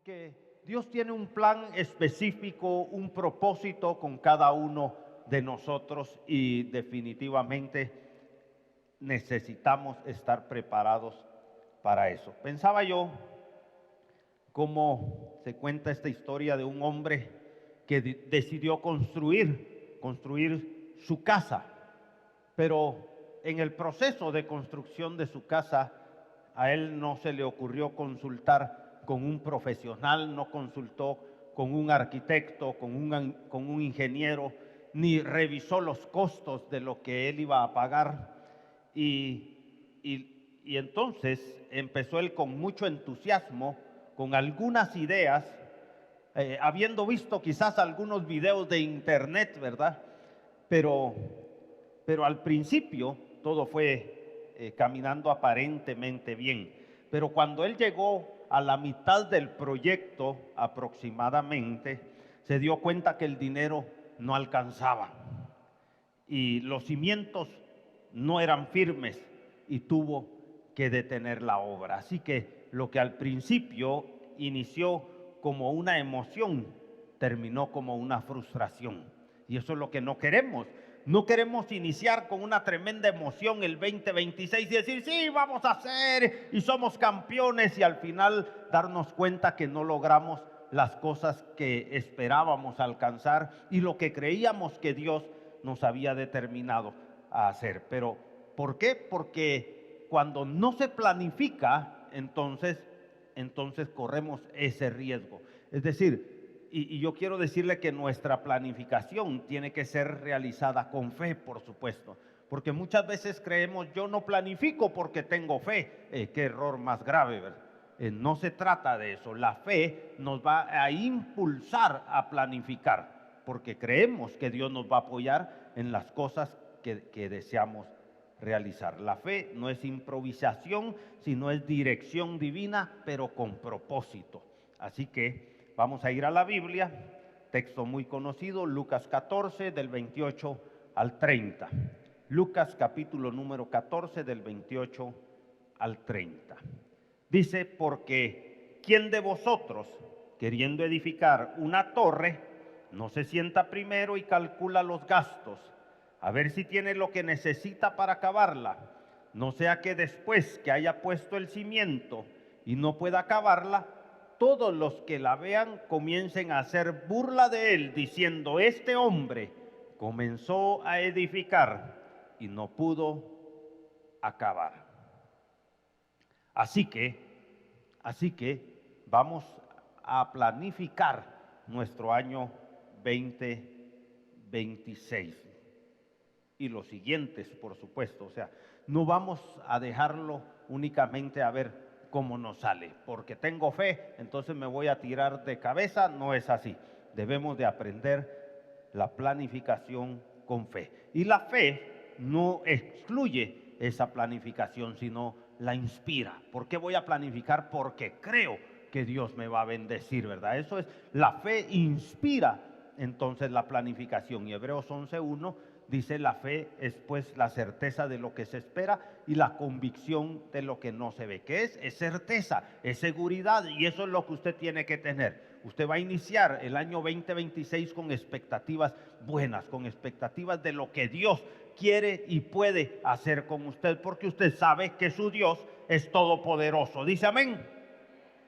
Porque Dios tiene un plan específico, un propósito con cada uno de nosotros y definitivamente necesitamos estar preparados para eso. Pensaba yo cómo se cuenta esta historia de un hombre que decidió construir su casa, pero en el proceso de construcción de su casa a él no se le ocurrió consultar con un profesional, no consultó con un arquitecto, con un ingeniero, ni revisó los costos de lo que él iba a pagar. Y entonces empezó él con mucho entusiasmo, con algunas ideas, habiendo visto quizás algunos videos de internet, ¿verdad? Pero al principio todo fue caminando aparentemente bien. Pero cuando él llegó a la mitad del proyecto aproximadamente, se dio cuenta que el dinero no alcanzaba y los cimientos no eran firmes y tuvo que detener la obra. Así que lo que al principio inició como una emoción, terminó como una frustración. Y eso es lo que no queremos. No queremos iniciar con una tremenda emoción el 2026 y decir, sí, vamos a hacer y somos campeones, y al final darnos cuenta que no logramos las cosas que esperábamos alcanzar y lo que creíamos que Dios nos había determinado a hacer. Pero ¿por qué? Porque cuando no se planifica, entonces corremos ese riesgo. Es decir, y yo quiero decirle que nuestra planificación tiene que ser realizada con fe, por supuesto, porque muchas veces creemos, yo no planifico porque tengo fe. Qué error más grave, ¿verdad? No se trata de eso. La fe nos va a impulsar a planificar, porque creemos que Dios nos va a apoyar en las cosas que deseamos realizar. La fe no es improvisación, sino es dirección divina, pero con propósito. Así que vamos a ir a la Biblia, texto muy conocido, Lucas 14, del 28 al 30. Lucas capítulo número 14, del 28 al 30. Dice, porque ¿quién de vosotros, queriendo edificar una torre, no se sienta primero y calcula los gastos, a ver si tiene lo que necesita para acabarla? No sea que después que haya puesto el cimiento y no pueda acabarla, todos los que la vean comiencen a hacer burla de él, diciendo, este hombre comenzó a edificar y no pudo acabar. Así que vamos a planificar nuestro año 2026 y los siguientes, por supuesto. O sea, no vamos a dejarlo únicamente a ver cómo nos sale, porque tengo fe, entonces me voy a tirar de cabeza. No es así. Debemos de aprender la planificación con fe. Y la fe no excluye esa planificación, sino la inspira. ¿Por qué voy a planificar? Porque creo que Dios me va a bendecir, ¿verdad? Eso es, la fe inspira entonces la planificación. Y Hebreos 11:1 dice, la fe es pues la certeza de lo que se espera y la convicción de lo que no se ve. ¿Qué es? Es certeza, es seguridad, y eso es lo que usted tiene que tener. Usted va a iniciar el año 2026 con expectativas buenas, con expectativas de lo que Dios quiere y puede hacer con usted, porque usted sabe que su Dios es todopoderoso. Dice amén.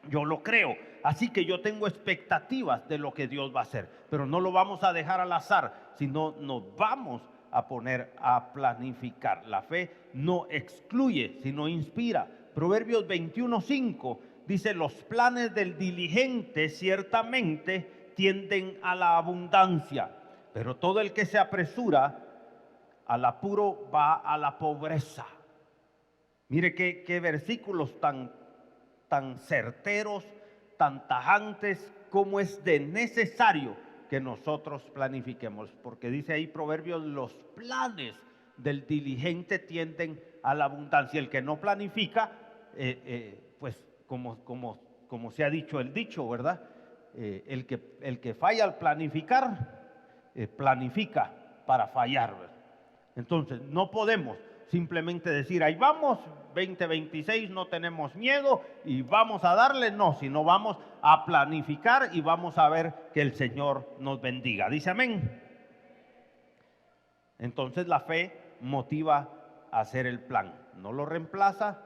Yo lo creo. Así que yo tengo expectativas de lo que Dios va a hacer, pero no lo vamos a dejar al azar, sino nos vamos a poner a planificar. La fe no excluye, sino inspira. Proverbios 21:5 dice, los planes del diligente ciertamente tienden a la abundancia, pero todo el que se apresura al apuro va a la pobreza. Mire qué versículos tan certeros, tan tajantes, como es de necesario que nosotros planifiquemos, porque dice ahí Proverbios, los planes del diligente tienden a la abundancia. El que no planifica, pues como se ha dicho el dicho, ¿verdad? El que falla al planificar, planifica para fallar, ¿verdad? Entonces no podemos simplemente decir, ahí vamos, 2026, no tenemos miedo y vamos a darle, no, sino vamos a planificar y vamos a ver que el Señor nos bendiga. Dice amén. Entonces la fe motiva a hacer el plan, no lo reemplaza.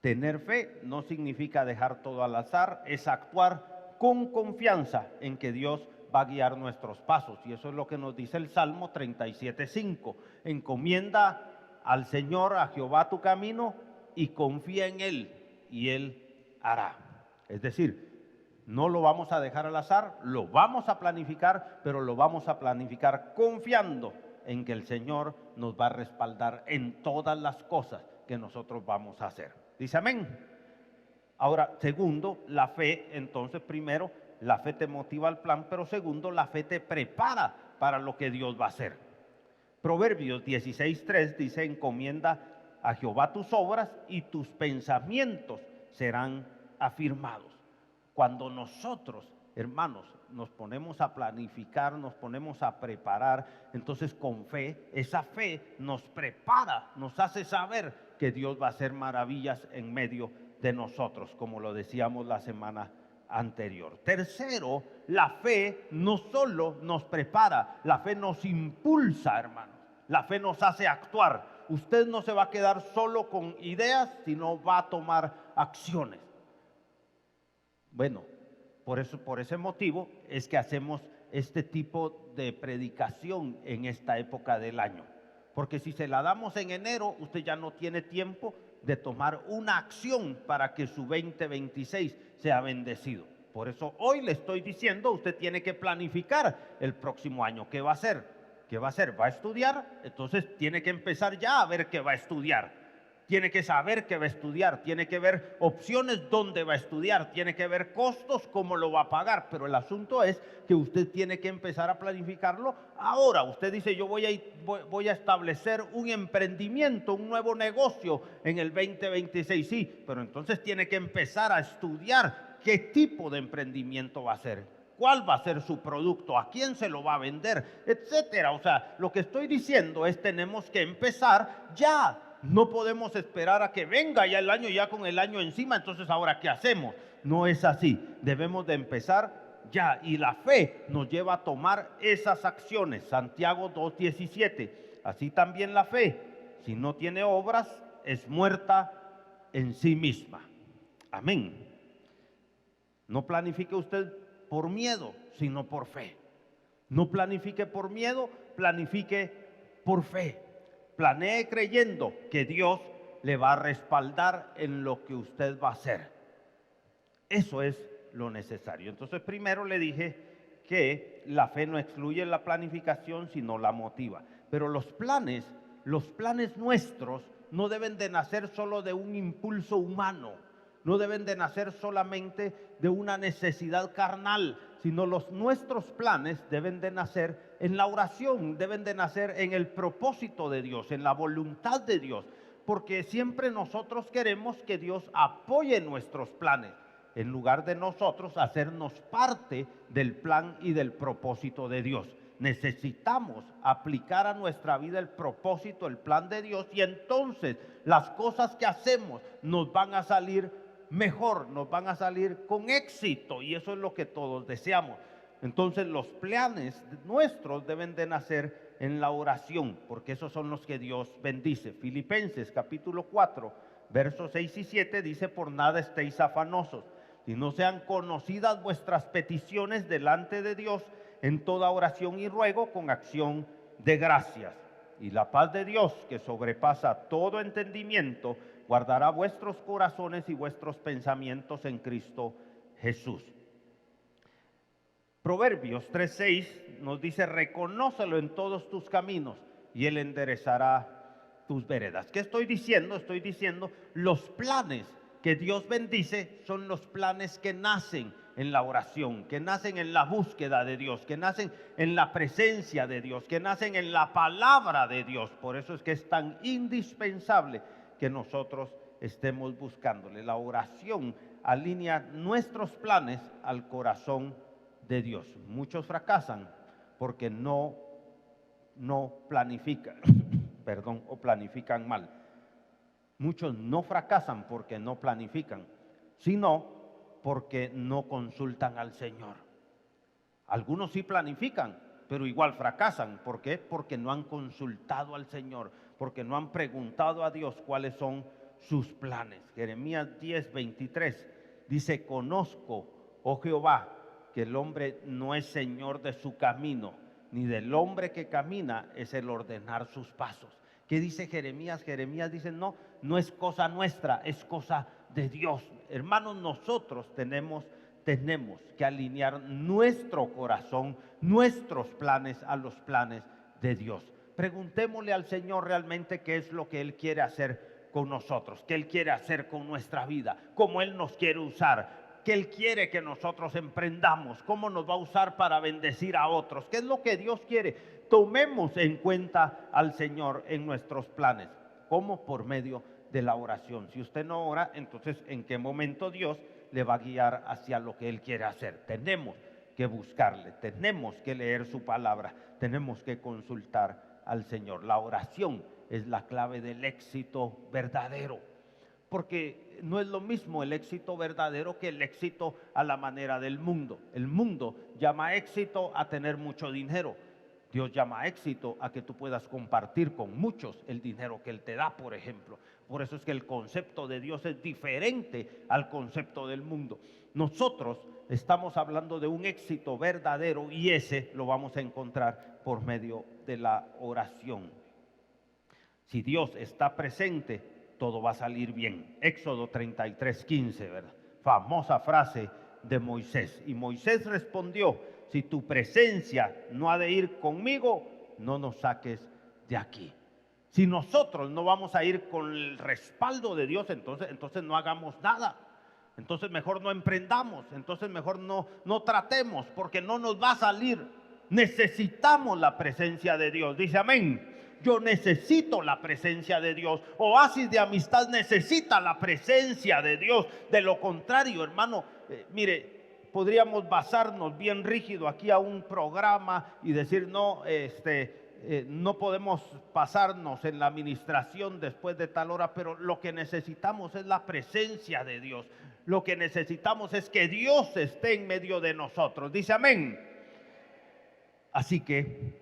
Tener fe no significa dejar todo al azar, es actuar con confianza en que Dios va a guiar nuestros pasos. Y eso es lo que nos dice el Salmo 37:5. Encomienda al Señor, a Jehová tu camino y confía en Él y Él hará. Es decir, no lo vamos a dejar al azar, lo vamos a planificar, pero lo vamos a planificar confiando en que el Señor nos va a respaldar en todas las cosas que nosotros vamos a hacer. Dice amén. Ahora, segundo, la fe, entonces primero, la fe te motiva al plan, pero segundo, la fe te prepara para lo que Dios va a hacer. Proverbios 16:3 dice, encomienda a Jehová tus obras y tus pensamientos serán afirmados. Cuando nosotros, hermanos, nos ponemos a planificar, nos ponemos a preparar, entonces con fe, esa fe nos prepara, nos hace saber que Dios va a hacer maravillas en medio de nosotros, como lo decíamos la semana anterior. Tercero, la fe no solo nos prepara, la fe nos impulsa, hermanos. La fe nos hace actuar. Usted no se va a quedar solo con ideas, sino va a tomar acciones. Bueno, por ese motivo es que hacemos este tipo de predicación en esta época del año. Porque si se la damos en enero, usted ya no tiene tiempo de tomar una acción para que su 2026 sea bendecido. Por eso hoy le estoy diciendo, usted tiene que planificar el próximo año. ¿Qué va a hacer? ¿Qué va a hacer? ¿Va a estudiar? Entonces tiene que empezar ya a ver qué va a estudiar. Tiene que saber qué va a estudiar, tiene que ver opciones dónde va a estudiar, tiene que ver costos, cómo lo va a pagar. Pero el asunto es que usted tiene que empezar a planificarlo ahora. Usted dice, yo voy a establecer un emprendimiento, un nuevo negocio en el 2026. Sí, pero entonces tiene que empezar a estudiar qué tipo de emprendimiento va a ser, cuál va a ser su producto, a quién se lo va a vender, etcétera. O sea, lo que estoy diciendo es tenemos que empezar ya. No podemos esperar a que venga ya el año, ya con el año encima, entonces ahora ¿qué hacemos? No es así, debemos de empezar ya, y la fe nos lleva a tomar esas acciones. Santiago 2:17, así también la fe, si no tiene obras, es muerta en sí misma. Amén. No planifique usted por miedo, sino por fe. No planifique por miedo, planifique por fe. Planee creyendo que Dios le va a respaldar en lo que usted va a hacer. Eso es lo necesario. Entonces, primero le dije que la fe no excluye la planificación, sino la motiva. Pero los planes nuestros no deben de nacer solo de un impulso humano, no deben de nacer solamente de una necesidad carnal, sino nuestros planes deben de nacer en la oración, deben de nacer en el propósito de Dios, en la voluntad de Dios, porque siempre nosotros queremos que Dios apoye nuestros planes, en lugar de nosotros hacernos parte del plan y del propósito de Dios. Necesitamos aplicar a nuestra vida el propósito, el plan de Dios, y entonces las cosas que hacemos nos van a salir mejor, nos van a salir con éxito, y eso es lo que todos deseamos. Entonces los planes nuestros deben de nacer en la oración, porque esos son los que Dios bendice. Filipenses capítulo 4, versos 6 y 7 dice, por nada estéis afanosos, si no sean conocidas vuestras peticiones delante de Dios en toda oración y ruego con acción de gracias. Y la paz de Dios, que sobrepasa todo entendimiento, guardará vuestros corazones y vuestros pensamientos en Cristo Jesús. Proverbios 3:6 nos dice, reconócelo en todos tus caminos y Él enderezará tus veredas. ¿Qué estoy diciendo? Estoy diciendo, los planes que Dios bendice son los planes que nacen en la oración, que nacen en la búsqueda de Dios, que nacen en la presencia de Dios, que nacen en la palabra de Dios. Por eso es que es tan indispensable que nosotros estemos buscándole. La oración alinea nuestros planes al corazón de Dios. Muchos fracasan porque no planifican. o planifican mal. Muchos no fracasan porque no planifican, sino porque no consultan al Señor. Algunos sí planifican, pero igual fracasan. ¿Por qué? Porque no han consultado al Señor, porque no han preguntado a Dios cuáles son sus planes. Jeremías 10:23 dice: conozco, oh Jehová, que el hombre no es señor de su camino, ni del hombre que camina es el ordenar sus pasos. ¿Qué dice Jeremías? Jeremías dice: no es cosa nuestra, es cosa de Dios. Hermanos, nosotros tenemos que alinear nuestro corazón, nuestros planes a los planes de Dios. Preguntémosle al Señor realmente qué es lo que Él quiere hacer con nosotros, qué Él quiere hacer con nuestra vida, cómo Él nos quiere usar, qué Él quiere que nosotros emprendamos, cómo nos va a usar para bendecir a otros, qué es lo que Dios quiere. Tomemos en cuenta al Señor en nuestros planes. ¿Cómo? Por medio de la oración. Si usted no ora, entonces ¿en qué momento Dios le va a guiar hacia lo que Él quiere hacer? Tenemos que buscarle, tenemos que leer su palabra, tenemos que consultar al Señor. La oración es la clave del éxito verdadero, porque no es lo mismo el éxito verdadero que el éxito a la manera del mundo. El mundo llama éxito a tener mucho dinero. Dios llama éxito a que tú puedas compartir con muchos el dinero que Él te da, por ejemplo. Por eso es que el concepto de Dios es diferente al concepto del mundo. Nosotros estamos hablando de un éxito verdadero y ese lo vamos a encontrar por medio de la oración. Si Dios está presente, todo va a salir bien. Éxodo 33:15, ¿verdad? Famosa frase de Moisés. Y Moisés respondió: si tu presencia no ha de ir conmigo, no nos saques de aquí. Si nosotros no vamos a ir con el respaldo de Dios, entonces no hagamos nada. Entonces mejor no emprendamos, entonces mejor no tratemos, porque no nos va a salir. Necesitamos la presencia de Dios. Dice amén. Yo necesito la presencia de Dios. Oasis de Amistad necesita la presencia de Dios. De lo contrario, hermano, mire, podríamos basarnos bien rígido aquí a un programa y decir: no, no podemos pasarnos en la administración después de tal hora. Pero lo que necesitamos es la presencia de Dios. Lo que necesitamos es que Dios esté en medio de nosotros. Dice amén. Así que,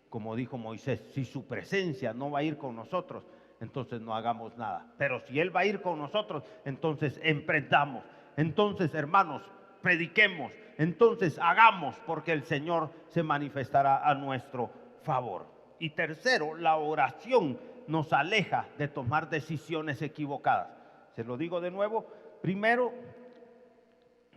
como dijo Moisés, si su presencia no va a ir con nosotros, entonces no hagamos nada. Pero si Él va a ir con nosotros, entonces emprendamos. Entonces, hermanos, prediquemos. Entonces hagamos, porque el Señor se manifestará a nuestro favor. Y tercero, la oración nos aleja de tomar decisiones equivocadas. Se lo digo de nuevo. Primero,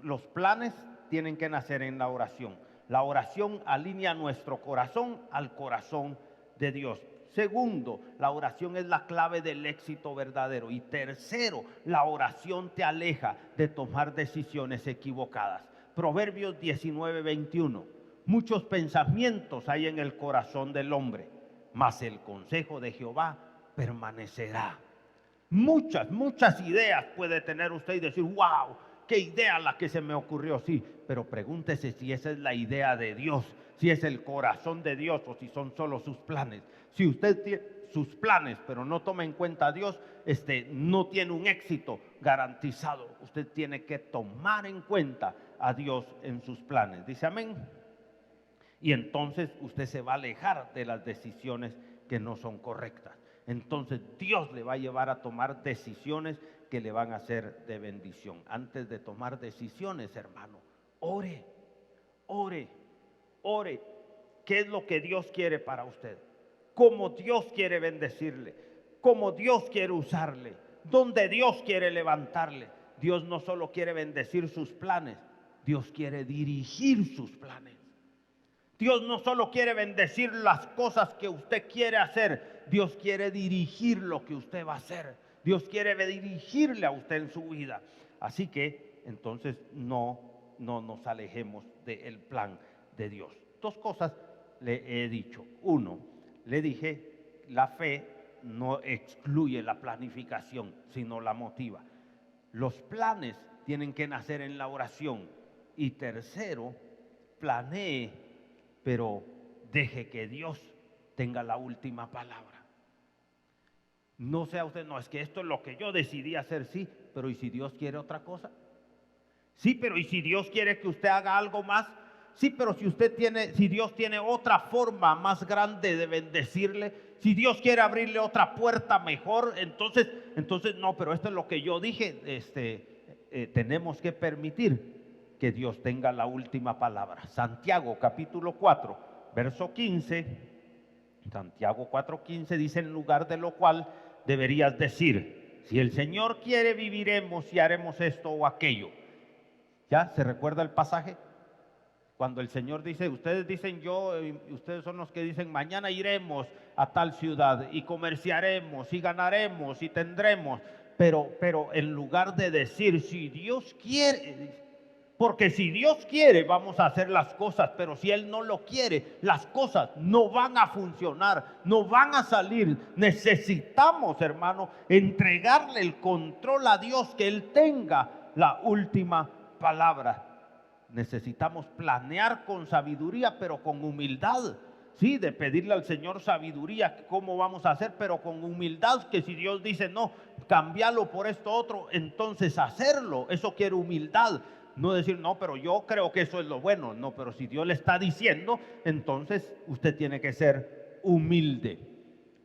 los planes tienen que nacer en la oración. La oración alinea nuestro corazón al corazón de Dios. Segundo, la oración es la clave del éxito verdadero. Y tercero, la oración te aleja de tomar decisiones equivocadas. Proverbios 19:21. Muchos pensamientos hay en el corazón del hombre, mas el consejo de Jehová permanecerá. Muchas ideas puede tener usted y decir: wow, qué idea la que se me ocurrió. Sí, pero pregúntese si esa es la idea de Dios, si es el corazón de Dios o si son solo sus planes. Si usted tiene sus planes pero no toma en cuenta a Dios, no tiene un éxito garantizado. Usted tiene que tomar en cuenta a Dios en sus planes. Dice amén. Y entonces usted se va a alejar de las decisiones que no son correctas. Entonces Dios le va a llevar a tomar decisiones que le van a ser de bendición. Antes de tomar decisiones, hermano, ore. ¿Qué es lo que Dios quiere para usted? ¿Cómo Dios quiere bendecirle? ¿Cómo Dios quiere usarle? ¿Dónde Dios quiere levantarle? Dios no solo quiere bendecir sus planes, Dios quiere dirigir sus planes. Dios no solo quiere bendecir las cosas que usted quiere hacer, Dios quiere dirigir lo que usted va a hacer. Dios quiere dirigirle a usted en su vida. Así que entonces no nos alejemos del plan de Dios. Dos cosas le he dicho. Uno, le dije, la fe no excluye la planificación, sino la motiva. Los planes tienen que nacer en la oración. Y tercero, planee, pero deje que Dios tenga la última palabra. No sea usted, no, es que esto es lo que yo decidí hacer, sí, pero ¿y si Dios quiere otra cosa? Sí, pero ¿y si Dios quiere que usted haga algo más? Sí, pero si Dios tiene otra forma más grande de bendecirle, si Dios quiere abrirle otra puerta mejor, entonces no, pero esto es lo que yo dije, tenemos que permitir que Dios tenga la última palabra. Santiago capítulo 4, verso 15, Santiago 4:15 dice: en lugar de lo cual deberías decir, si el Señor quiere viviremos y haremos esto o aquello. ¿Ya se recuerda el pasaje? Cuando el Señor dice, ustedes dicen ustedes son los que dicen mañana iremos a tal ciudad y comerciaremos y ganaremos y tendremos, pero en lugar de decir si Dios quiere, porque si Dios quiere vamos a hacer las cosas, pero si Él no lo quiere, las cosas no van a funcionar, no van a salir. Necesitamos, hermano, entregarle el control a Dios, que Él tenga la última palabra. Necesitamos planear con sabiduría, pero con humildad. Sí, de pedirle al Señor sabiduría, cómo vamos a hacer, pero con humildad, que si Dios dice no, cambiarlo por esto otro, entonces hacerlo. Eso quiere humildad. No decir, no, pero yo creo que eso es lo bueno. No, pero si Dios le está diciendo, entonces usted tiene que ser humilde.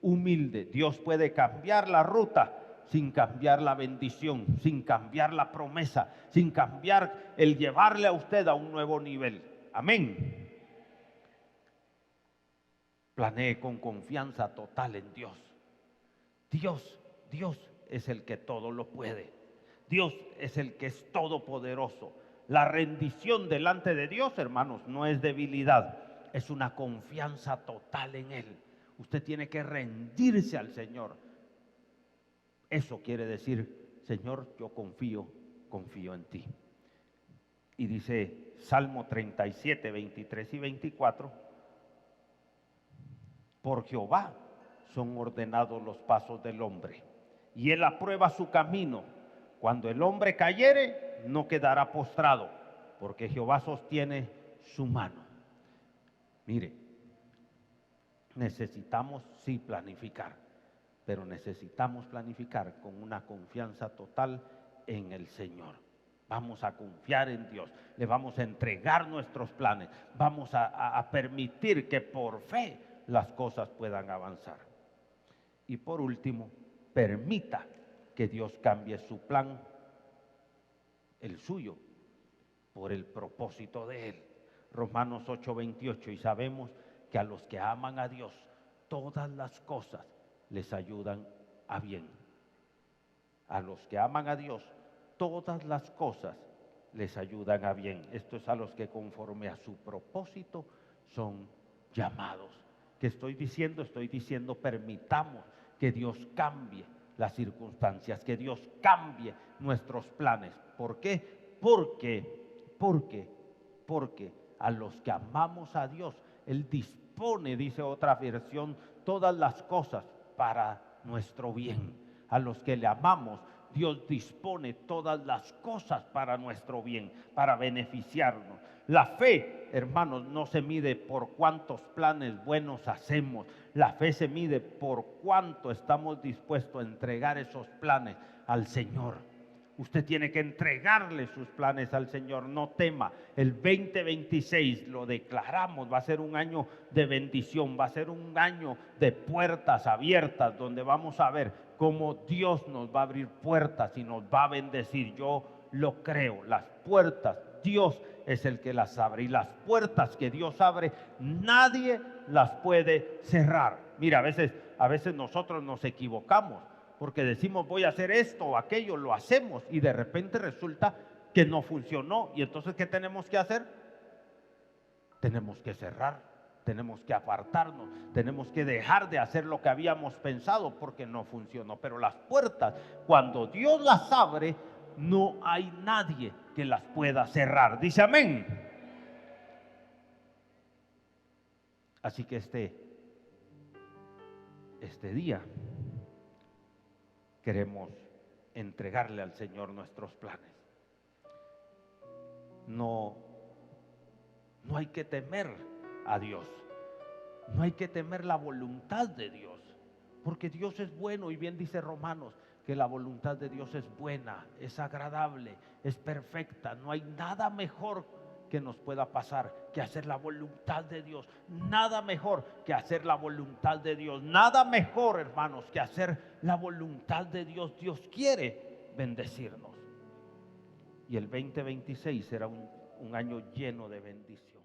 Humilde. Dios puede cambiar la ruta sin cambiar la bendición, sin cambiar la promesa, sin cambiar el llevarle a usted a un nuevo nivel. Amén. Planee con confianza total en Dios. Dios es el que todo lo puede. Dios es el que es todopoderoso. La rendición delante de Dios, hermanos, no es debilidad, es una confianza total en Él. Usted tiene que rendirse al Señor. Eso quiere decir, Señor, yo confío en ti. Y dice Salmo 37, 23 y 24, por Jehová son ordenados los pasos del hombre, y Él aprueba su camino. Cuando el hombre cayere, no quedará postrado, porque Jehová sostiene su mano. Mire, necesitamos sí planificar, pero necesitamos planificar con una confianza total en el Señor. Vamos a confiar en Dios, le vamos a entregar nuestros planes, vamos a permitir que por fe las cosas puedan avanzar. Y por último, permita que Dios cambie su plan, el suyo, por el propósito de Él. Romanos 8:28, y sabemos que a los que aman a Dios, todas las cosas les ayudan a bien. A los que aman a Dios, todas las cosas les ayudan a bien. Esto es a los que conforme a su propósito son llamados. ¿Qué estoy diciendo? Estoy diciendo, permitamos que Dios cambie las circunstancias, que Dios cambie nuestros planes. ¿Por qué? Porque a los que amamos a Dios, Él dispone, dice otra versión, todas las cosas para nuestro bien. A los que le amamos, Dios dispone todas las cosas para nuestro bien, para beneficiarnos. La fe, hermanos, no se mide por cuántos planes buenos hacemos. La fe se mide por cuánto estamos dispuestos a entregar esos planes al Señor. Usted tiene que entregarle sus planes al Señor. No tema. El 2026 lo declaramos, va a ser un año de bendición, va a ser un año de puertas abiertas, donde vamos a ver cómo Dios nos va a abrir puertas y nos va a bendecir. Yo lo creo. Las puertas, Dios es el que las abre, y las puertas que Dios abre, nadie las puede cerrar. Mira, a veces nosotros nos equivocamos, porque decimos voy a hacer esto o aquello, lo hacemos y de repente resulta que no funcionó. Y entonces, ¿qué tenemos que hacer? Tenemos que cerrar, tenemos que apartarnos, tenemos que dejar de hacer lo que habíamos pensado porque no funcionó. Pero las puertas, cuando Dios las abre, no hay nadie que las pueda cerrar. Dice amén. Así que este día queremos entregarle al Señor nuestros planes. No hay que temer a Dios. No hay que temer la voluntad de Dios, porque Dios es bueno, y bien dice Romanos que la voluntad de Dios es buena, es agradable, es perfecta. No hay nada mejor que nos pueda pasar que hacer la voluntad de Dios. Nada mejor que hacer la voluntad de Dios. Nada mejor, hermanos, que hacer la voluntad de Dios. Dios quiere bendecirnos. Y el 2026 será un año lleno de bendición.